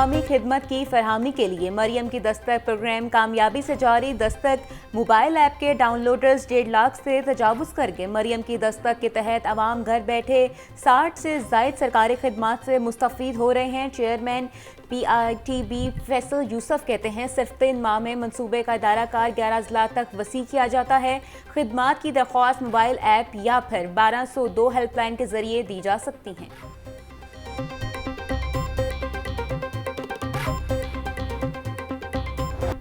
عوامی خدمت کی فراہمی کے لیے مریم کی دستک پروگرام کامیابی سے جاری. دستک موبائل ایپ کے ڈاؤن لوڈرز 1.5 لاکھ سے تجاوز کر گئے. مریم کی دستک کے تحت عوام گھر بیٹھے 60 سے زائد سرکاری خدمات سے مستفید ہو رہے ہیں. چیئرمین PITB فیصل یوسف کہتے ہیں صرف 3 ماہ میں منصوبے کا دائرہ کار 11 اضلاع تک وسیع کیا جاتا ہے. خدمات کی درخواست موبائل ایپ یا پھر 1202 ہیلپ لائن کے ذریعے دی جا سکتی ہیں.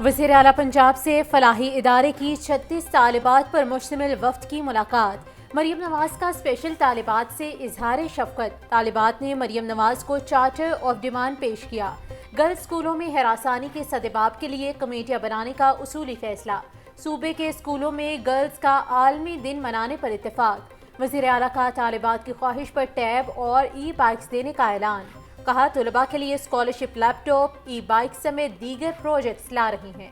وزیر اعلیٰ پنجاب سے فلاحی ادارے کی 36 طالبات پر مشتمل وفد کی ملاقات. مریم نواز کا اسپیشل طالبات سے اظہار شفقت. طالبات نے مریم نواز کو چارٹر آف ڈیمانڈ پیش کیا. گرلز اسکولوں میں ہراسانی کے سدباب کے لیے کمیٹیاں بنانے کا اصولی فیصلہ. صوبے کے اسکولوں میں گرلز کا عالمی دن منانے پر اتفاق. وزیر اعلیٰ کا طالبات کی خواہش پر ٹیب اور ای بائکس دینے کا اعلان. کہا طلباء کے لیے اسکالرشپ، لیپ ٹاپ، ای بائک سمیت دیگر پروجیکٹس لا رہی ہیں.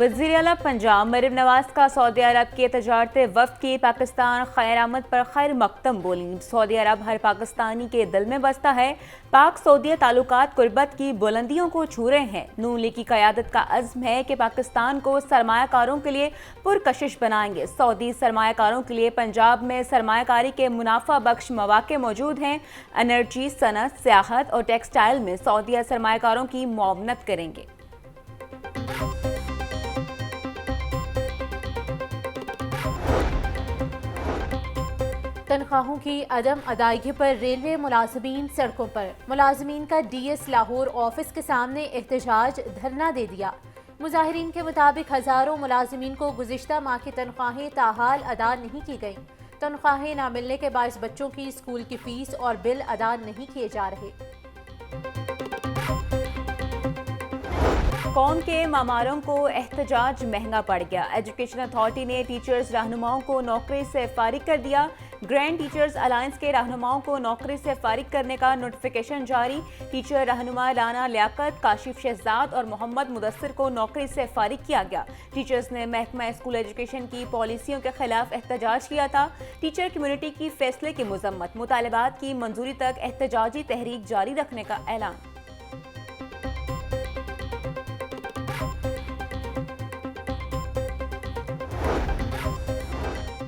وزیر اعلیٰ پنجاب مریم نواز کا سعودی عرب کے تجارتی وفد کی پاکستان خیر آمد پر خیر مقدم بولی. سعودی عرب ہر پاکستانی کے دل میں بستا ہے. پاک سعودی تعلقات قربت کی بلندیوں کو چھو رہے ہیں. نون لیگ کی قیادت کا عزم ہے کہ پاکستان کو سرمایہ کاروں کے لیے پرکشش بنائیں گے. سعودی سرمایہ کاروں کے لیے پنجاب میں سرمایہ کاری کے منافع بخش مواقع موجود ہیں. انرجی، صنعت، سیاحت اور ٹیکسٹائل میں سعودیہ سرمایہ کاروں کی معاونت کریں گے. تنخواہوں کی عدم ادائیگی پر ریلوے ملازمین سڑکوں پر. ملازمین کا DS لاہور آفس کے سامنے احتجاج دھرنا دے دیا. مظاہرین کے مطابق ہزاروں ملازمین کو گزشتہ ماہ کی تنخواہیں تاحال ادا نہیں کی گئیں. تنخواہیں نہ ملنے کے باعث بچوں کی اسکول کی فیس اور بل ادا نہیں کیے جا رہے. قوم کے معماروں کو احتجاج مہنگا پڑ گیا. ایجوکیشن اتھارٹی نے ٹیچرز رہنماؤں کو نوکری سے فارغ کر دیا. گرینڈ ٹیچرز الائنس کے رہنماؤں کو نوکری سے فارغ کرنے کا نوٹیفیکیشن جاری. ٹیچر رہنما رانا لیاقت، کاشف شہزاد اور محمد مدثر کو نوکری سے فارغ کیا گیا. ٹیچرز نے محکمہ اسکول ایجوکیشن کی پالیسیوں کے خلاف احتجاج کیا تھا. ٹیچر کمیونٹی کی فیصلے کی مذمت. مطالبات کی منظوری تک احتجاجی تحریک جاری رکھنے کا اعلان.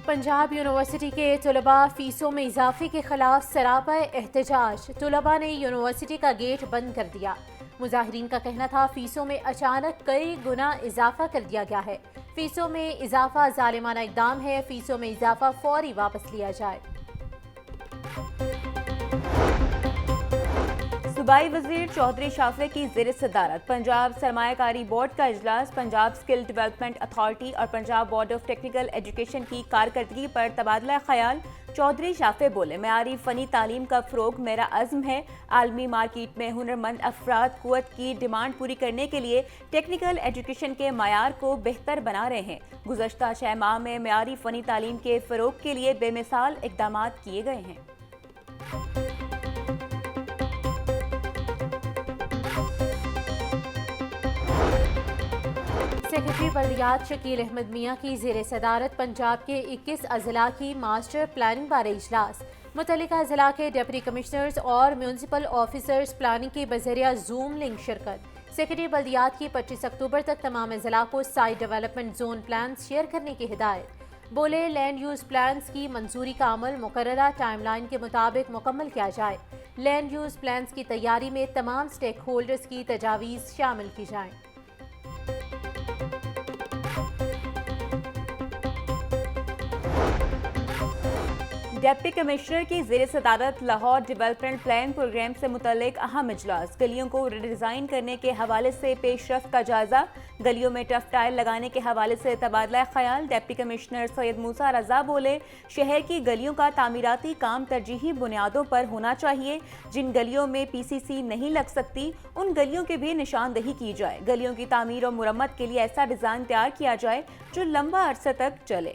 پنجاب یونیورسٹی کے طلباء فیسوں میں اضافے کے خلاف سراپا احتجاج. طلباء نے یونیورسٹی کا گیٹ بند کر دیا. مظاہرین کا کہنا تھا فیسوں میں اچانک کئی گنا اضافہ کر دیا گیا ہے. فیسوں میں اضافہ ظالمانہ اقدام ہے. فیسوں میں اضافہ فوری واپس لیا جائے. صوبائی وزیر چودھری شافع کی زیر صدارت پنجاب سرمایہ کاری بورڈ کا اجلاس. پنجاب اسکل ڈیولپمنٹ اتھارٹی اور Punjab board of technical education کی کارکردگی پر تبادلہ خیال. چودھری شافع بولے معیاری فنی تعلیم کا فروغ میرا عزم ہے. عالمی مارکیٹ میں ہنرمند افراد قوت کی ڈیمانڈ پوری کرنے کے لیے ٹیکنیکل ایجوکیشن کے معیار کو بہتر بنا رہے ہیں. گزشتہ 6 ماہ میں معیاری فنی تعلیم کے فروغ کے لیے بے مثال اقدامات کیے گئے ہیں. سیکرٹری بلدیات شکیل احمد میاں کی زیر صدارت پنجاب کے 21 اضلاع کی ماسٹر پلاننگ بارے اجلاس. متعلقہ اضلاع کے ڈپٹی کمشنرز اور میونسپل آفیسرز پلاننگ کی بذریعہ زوم لنک شرکت. سیکرٹری بلدیات کی 25 اکتوبر تک تمام اضلاع کو site development zone plans share کرنے کی ہدایت. بولے لینڈ یوز پلانز کی منظوری کا عمل مقررہ ٹائم لائن کے مطابق مکمل کیا جائے. لینڈ یوز پلانز کی تیاری میں تمام سٹیک ہولڈرز کی تجاویز شامل کی جائیں. ڈپٹی کمشنر کی زیر صدارت لاہور ڈیولپمنٹ پلان پروگرام سے متعلق اہم اجلاس. گلیوں کو ریڈیزائن کرنے کے حوالے سے پیش رفت کا جائزہ. گلیوں میں ٹف ٹائل لگانے کے حوالے سے تبادلہ خیال. ڈپٹی کمشنر سید موسیٰ رضا بولے شہر کی گلیوں کا تعمیراتی کام ترجیحی بنیادوں پر ہونا چاہیے. جن گلیوں میں PCC نہیں لگ سکتی ان گلیوں کی بھی نشاندہی کی جائے. گلیوں کی تعمیر اور مرمت کے لیے ایسا ڈیزائن تیار کیا جائے جو لمبا عرصے تک چلے.